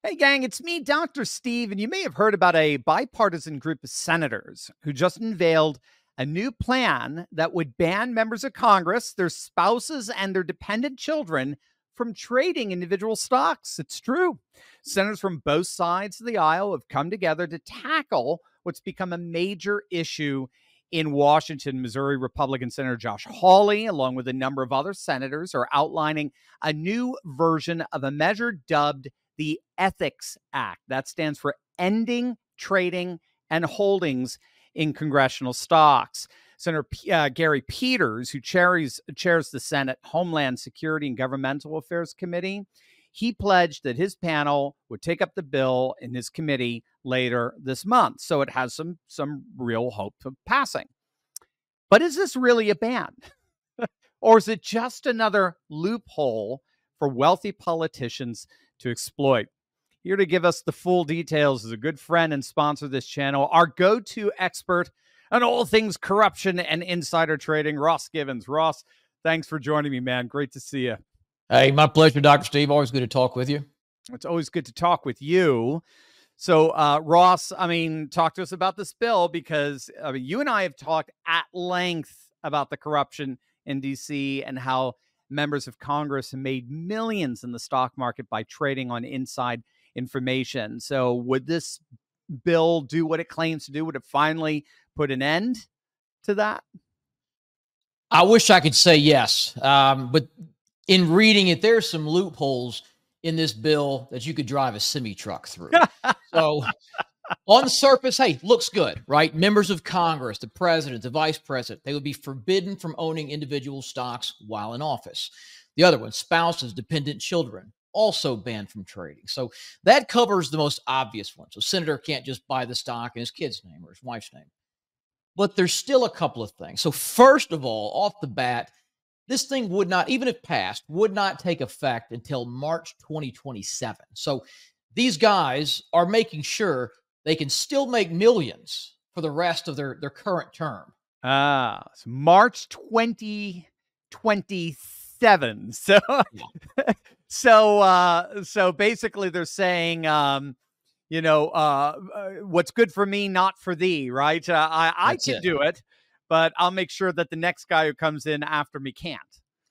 Hey, gang, it's me, Dr. Steve, and you may have heard about a bipartisan group of senators who just unveiled a new plan that would ban members of Congress, their spouses, and their dependent children from trading individual stocks. It's true. Senators from both sides of the aisle have come together to tackle what's become a major issue in Washington. Missouri Republican Senator Josh Hawley, along with a number of other senators, are outlining a new version of a measure dubbed the Ethics Act. That stands for Ending Trading and Holdings in Congressional Stocks. Senator Gary Peters, who chairs the Senate Homeland Security and Governmental Affairs Committee, he pledged that his panel would take up the bill in his committee later this month. So it has some real hope of passing. But is this really a ban? Or is it just another loophole for wealthy politicians to exploit? Here to give us the full details is a good friend and sponsor of this channel, our go-to expert on all things corruption and insider trading, Ross Givens. Ross, thanks for joining me, man. Great to see you. Hey, my pleasure, Dr. Steve. Always good to talk with you. It's always good to talk with you. So, Ross, talk to us about this bill, because you and I have talked at length about the corruption in D.C. and how members of Congress have made millions in the stock market by trading on inside information. So would this bill do what it claims to do? Would it finally put an end to that? I wish I could say yes. But in reading it, there's some loopholes in this bill that you could drive a semi-truck through. So on the surface, hey, looks good, right? Members of Congress, the president, the vice president, they would be forbidden from owning individual stocks while in office. The other one, spouses, dependent children, also banned from trading. So that covers the most obvious one. So senator can't just buy the stock in his kid's name or his wife's name. But there's still a couple of things. So first of all, off the bat, this thing would not, even if passed, would not take effect until March 2027. So these guys are making sure they can still make millions for the rest of their current term. So March 2027. So, yeah. So basically they're saying, what's good for me, not for thee, right? I can do it, but I'll make sure that the next guy who comes in after me can't.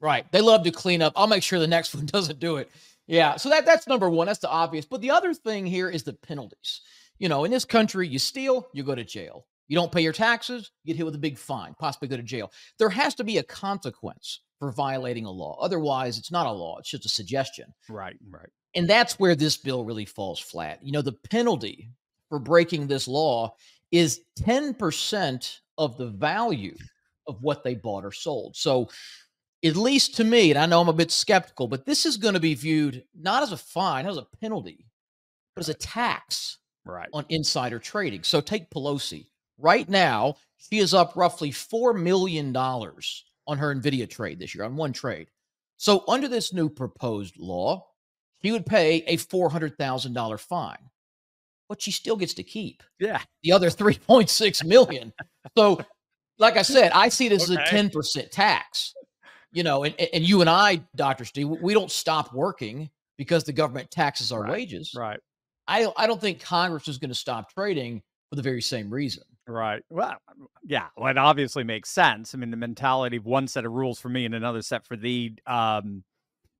Right. They love to clean up. I'll make sure the next one doesn't do it. Yeah. So that's number one. That's the obvious. But the other thing here is the penalties. In this country, you steal, you go to jail. You don't pay your taxes, you get hit with a big fine, possibly go to jail. There has to be a consequence for violating a law. Otherwise, it's not a law. It's just a suggestion. Right. And that's where this bill really falls flat. The penalty for breaking this law is 10% of the value of what they bought or sold. So at least to me, and I know I'm a bit skeptical, but this is going to be viewed not as a fine, not as a penalty, but as a tax on insider trading. So take Pelosi. Right now, she is up roughly $4 million on her NVIDIA trade this year, on one trade. So under this new proposed law, she would pay a $400,000 fine, but she still gets to keep the other $3.6 million. So like I said, I see this as a 10% tax. And you and I, Dr. Steve, we don't stop working because the government taxes our wages. Right. I don't think Congress is going to stop trading for the very same reason. Right. Well, yeah. Well, it obviously makes sense. The mentality of one set of rules for me and another set for thee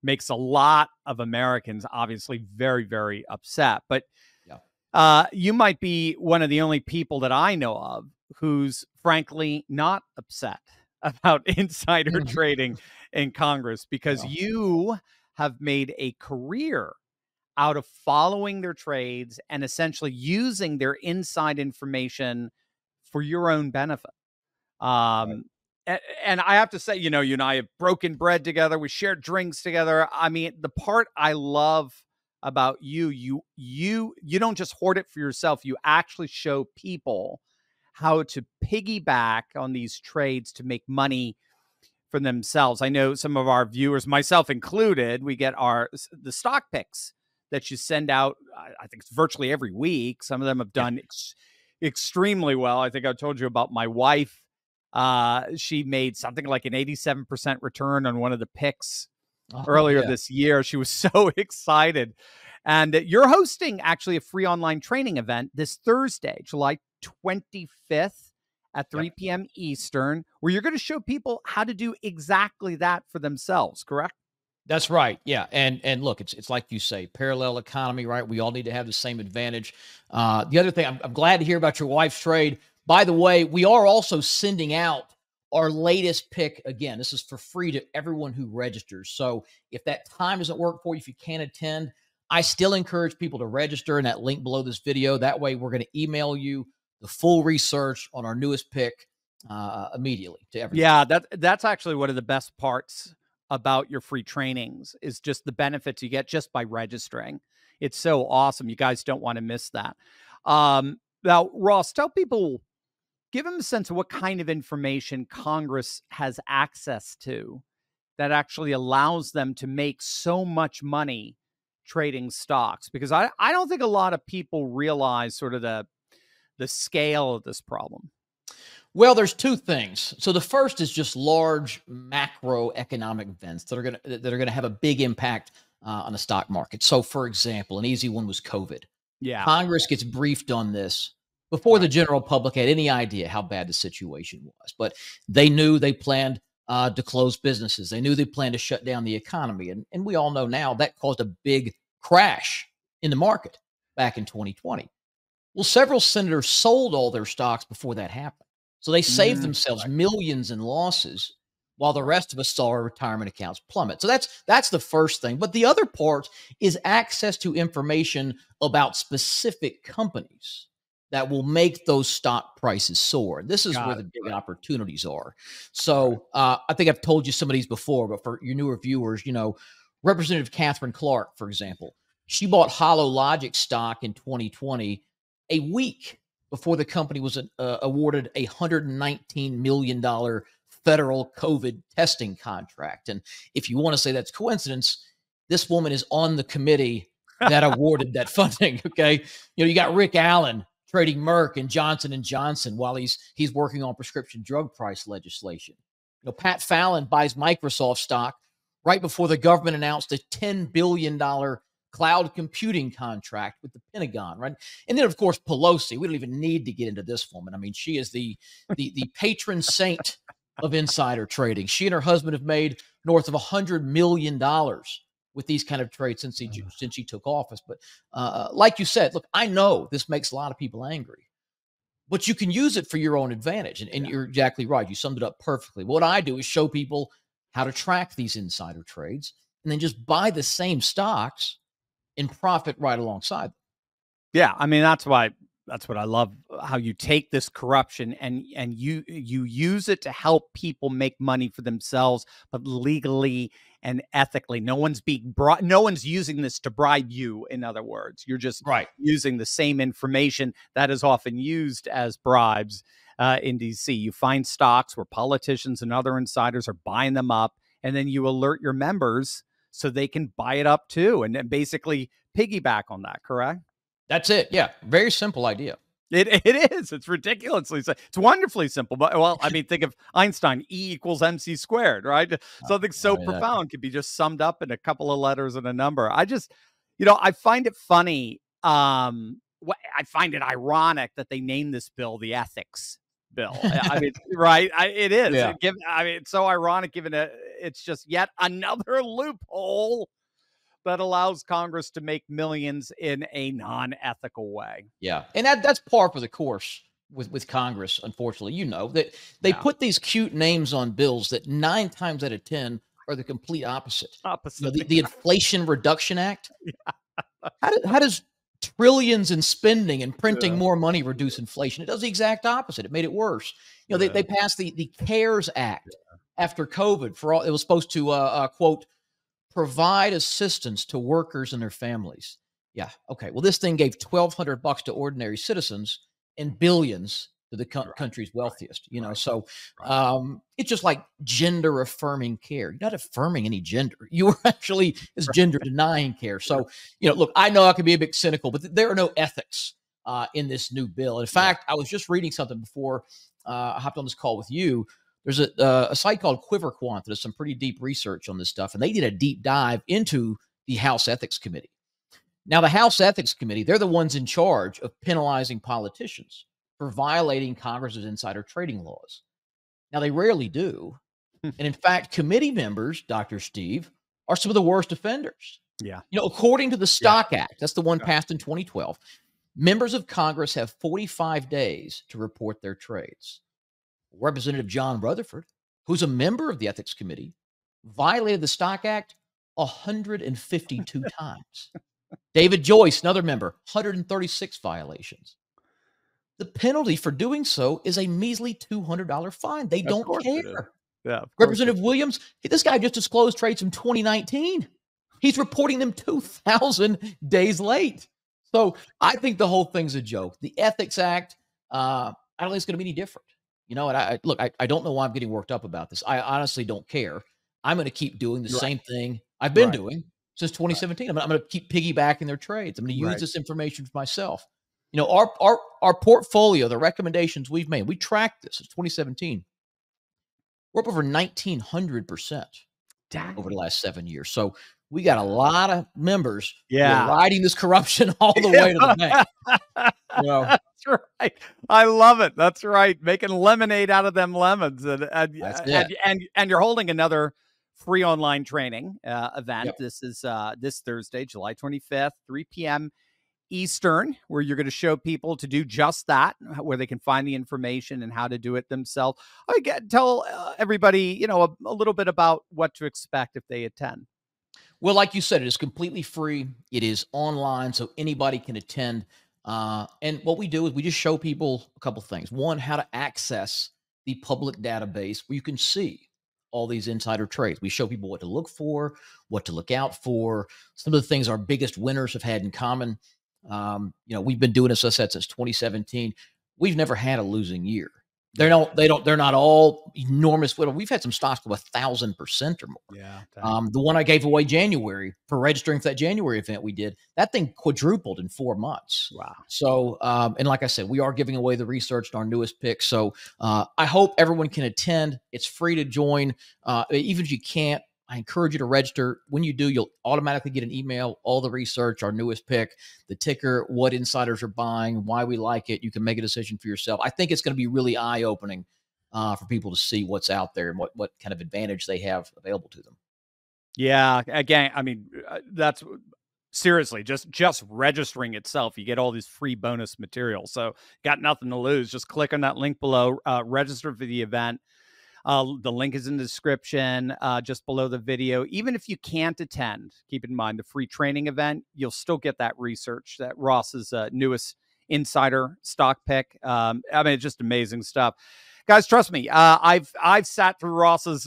makes a lot of Americans obviously very, very upset. But you might be one of the only people that I know of who's frankly not upset about insider trading in Congress, because you have made a career out of following their trades and essentially using their inside information for your own benefit. And I have to say, you and I have broken bread together. We shared drinks together. The part I love about you don't just hoard it for yourself. You actually show people how to piggyback on these trades to make money for themselves. I know some of our viewers, myself included, we get the stock picks that you send out. I think it's virtually every week. Some of them have done extremely well. I think I told you about my wife. She made something like an 87% return on one of the picks earlier this year. She was so excited. And you're hosting actually a free online training event this Thursday, July 25th at Yep. 3 p.m. Eastern, where you're going to show people how to do exactly that for themselves, correct? That's right. Yeah. And look, it's like you say, parallel economy, right? We all need to have the same advantage. The other thing, I'm glad to hear about your wife's trade. By the way, we are also sending out our latest pick. Again, this is for free to everyone who registers. So if that time doesn't work for you, if you can't attend, I still encourage people to register in that link below this video. That way, we're going to email you the full research on our newest pick immediately to everyone. Yeah, that's actually one of the best parts about your free trainings is just the benefits you get just by registering. It's so awesome. You guys don't want to miss that. Now, Ross, tell people, give them a sense of what kind of information Congress has access to that actually allows them to make so much money trading stocks. Because I don't think a lot of people realize sort of the scale of this problem. Well, there's two things. So the first is just large macroeconomic events that are going to have a big impact on the stock market. So, for example, an easy one was COVID. Yeah. Congress gets briefed on this before the general public had any idea how bad the situation was. But they knew they planned to close businesses. They knew they planned to shut down the economy. And we all know now that caused a big crash in the market back in 2020. Well, several senators sold all their stocks before that happened. So they saved themselves millions in losses while the rest of us saw our retirement accounts plummet. So that's the first thing. But the other part is access to information about specific companies that will make those stock prices soar. This is where the big opportunities are. So I think I've told you some of these before, but for your newer viewers, Representative Catherine Clark, for example, she bought HoloLogic stock in 2020, a week before the company was awarded a $119 million federal COVID testing contract. And if you want to say that's coincidence, this woman is on the committee that awarded that funding. Okay. You got Rick Allen trading Merck and Johnson & Johnson while he's working on prescription drug price legislation. Pat Fallon buys Microsoft stock right before the government announced a $10 billion cloud computing contract with the Pentagon, right? And then, of course, Pelosi. We don't even need to get into this woman. I mean, she is the patron saint of insider trading. She and her husband have made north of $100 million with these kind of trades since she took office. But like you said, look, I know this makes a lot of people angry, but you can use it for your own advantage. And you're exactly right. You summed it up perfectly. What I do is show people how to track these insider trades and then just buy the same stocks and profit right alongside them. Yeah, I mean that's what I love, how you take this corruption and you use it to help people make money for themselves, but legally and ethically. No one's using this to bribe you. In other words, you're just using the same information that is often used as bribes in DC. You find stocks where politicians and other insiders are buying them up, and then you alert your members so they can buy it up too, and then basically piggyback on that, correct? That's it. Yeah. Very simple idea. It is. It's ridiculously it's wonderfully simple. But well, I mean, think of Einstein, E equals MC squared, right? Something so profound could be just summed up in a couple of letters and a number. I just, I find it funny. I find it ironic that they named this bill the ethics bill. I mean, right? It is. Yeah. It's so ironic given it's just yet another loophole that allows Congress to make millions in a non-ethical way. Yeah. And that's par for the course with Congress, unfortunately. That they put these cute names on bills that 9 times out of 10 are the complete opposite. The Inflation Reduction Act. Yeah. How does trillions in spending and printing more money reduce inflation? It does the exact opposite. It made it worse. They passed the CARES Act after COVID for all. It was supposed to quote, provide assistance to workers and their families. Yeah. Okay. Well, this thing gave $1,200 to ordinary citizens and billions to the country's wealthiest, So it's just like gender affirming care. You're not affirming any gender. You are actually is gender denying care. So, look, I know I can be a bit cynical, but there are no ethics in this new bill. In fact, I was just reading something before I hopped on this call with you. There's a site called QuiverQuant that does some pretty deep research on this stuff, and they did a deep dive into the House Ethics Committee. Now, the House Ethics Committee, they're the ones in charge of penalizing politicians for violating Congress's insider trading laws. Now, they rarely do. And in fact, committee members, Dr. Steve, are some of the worst offenders. Yeah. According to the Yeah. Stock Act, that's the one Yeah. passed in 2012, members of Congress have 45 days to report their trades. Representative John Rutherford, who's a member of the Ethics Committee, violated the Stock Act 152 times. David Joyce, another member, 136 violations. The penalty for doing so is a measly $200 fine. They Of don't course it is. care. Yeah, of course it Representative Williams, this guy just disclosed trades from 2019. He's reporting them 2,000 days late. So I think the whole thing's a joke. The Ethics Act, I don't think it's going to be any different. And I don't know why I'm getting worked up about this. I honestly don't care. I'm going to keep doing the Right. same thing I've been Right. doing since 2017. I'm going to keep piggybacking their trades. I'm going to use Right. this information for myself. Our portfolio, the recommendations we've made, we tracked this since 2017. We're up over 1,900% over the last 7 years. So we got a lot of members who Yeah. are riding this corruption all the way to the bank. That's right. I love it. That's right. Making lemonade out of them lemons, That's it. and you're holding another free online training event. Yep. This is this Thursday, July 25th, 3 p.m. Eastern, where you're going to show people to do just that, where they can find the information and how to do it themselves. Tell everybody, a little bit about what to expect if they attend. Well, like you said, it is completely free. It is online, so anybody can attend. And what we do is we just show people a couple things. One, how to access the public database where you can see all these insider trades. We show people what to look for, what to look out for, some of the things our biggest winners have had in common. We've been doing this, as I said, since 2017. We've never had a losing year. They're not all enormous. We've had some stocks go 1,000% or more. Yeah. The one I gave away January for registering for that January event we did, that thing quadrupled in 4 months. Wow. So, and like I said, we are giving away the research on our newest pick. So I hope everyone can attend. It's free to join. Even if you can't, I encourage you to register. When you do, you'll automatically get an email, all the research, our newest pick, the ticker, what insiders are buying, why we like it. You can make a decision for yourself. I think it's going to be really eye-opening for people to see what's out there and what kind of advantage they have available to them. Yeah. Again, I mean, that's seriously just registering itself. You get all these free bonus material. So got nothing to lose. Just click on that link below, register for the event. The link is in the description, just below the video. Even if you can't attend, keep in mind the free training event, you'll still get that research, that Ross's newest insider stock pick. It's just amazing stuff. Guys, trust me, I've sat through Ross's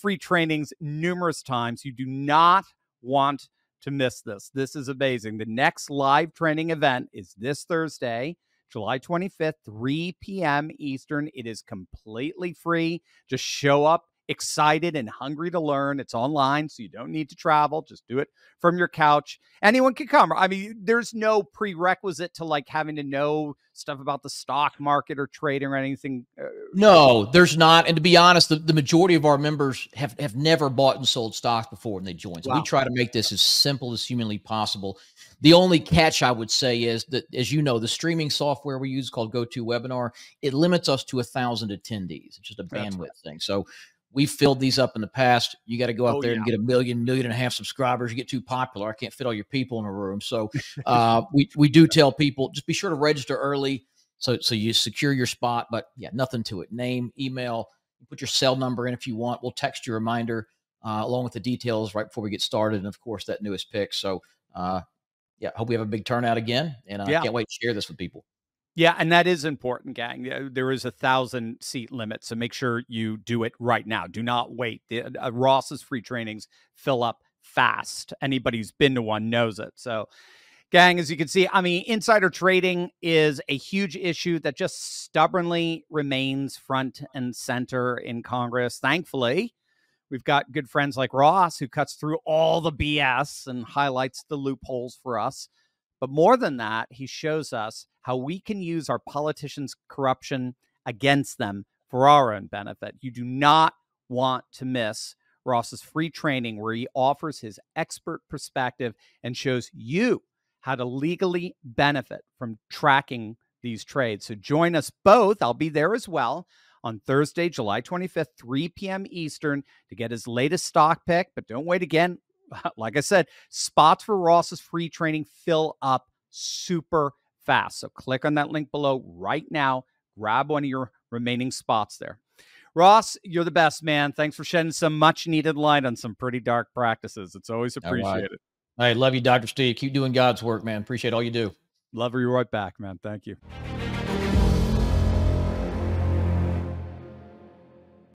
free trainings numerous times. You do not want to miss this. This is amazing. The next live training event is this Thursday, July 25th, 3 p.m. Eastern. It is completely free. Just show up excited and hungry to learn. It's online, so you don't need to travel. Just do it from your couch. Anyone can come. I mean, there's no prerequisite to like having to know stuff about the stock market or trading or anything. No, there's not. And to be honest, the majority of our members have never bought and sold stocks before when they join. So we try to make this as simple as humanly possible. The only catch I would say is that, as you know, the streaming software we use called GoToWebinar, it limits us to 1,000 attendees. It's just a bandwidth thing. So we've filled these up in the past. You got to go out there and get 1 million, 1.5 million subscribers. You get too popular. I can't fit all your people in a room. So we do tell people, just be sure to register early so you secure your spot. But yeah, nothing to it. Name, email, put your cell number in if you want. We'll text you a reminder along with the details right before we get started. And of course, that newest pick. So yeah, hope we have a big turnout again. And I can't wait to share this with people. Yeah, and that is important, gang. There is a 1,000-seat limit, so make sure you do it right now. Do not wait. Ross's free trainings fill up fast. Anybody who's been to one knows it. So, gang, as you can see, I mean, insider trading is a huge issue that just stubbornly remains front and center in Congress. Thankfully, we've got good friends like Ross who cuts through all the BS and highlights the loopholes for us. But more than that, he shows us how we can use our politicians' corruption against them for our own benefit. You do not want to miss Ross's free training where he offers his expert perspective and shows you how to legally benefit from tracking these trades. So join us both. I'll be there as well on Thursday, July 25th, 3 p.m. Eastern, to get his latest stock pick. But don't wait again. Like I said, spots for Ross's free training fill up super fast. So click on that link below right now. Grab one of your remaining spots there. Ross, you're the best, man. Thanks for shedding some much needed light on some pretty dark practices. It's always appreciated. Hey, love you, Dr. Steve. Keep doing God's work, man. Appreciate all you do. Love you right back, man. Thank you.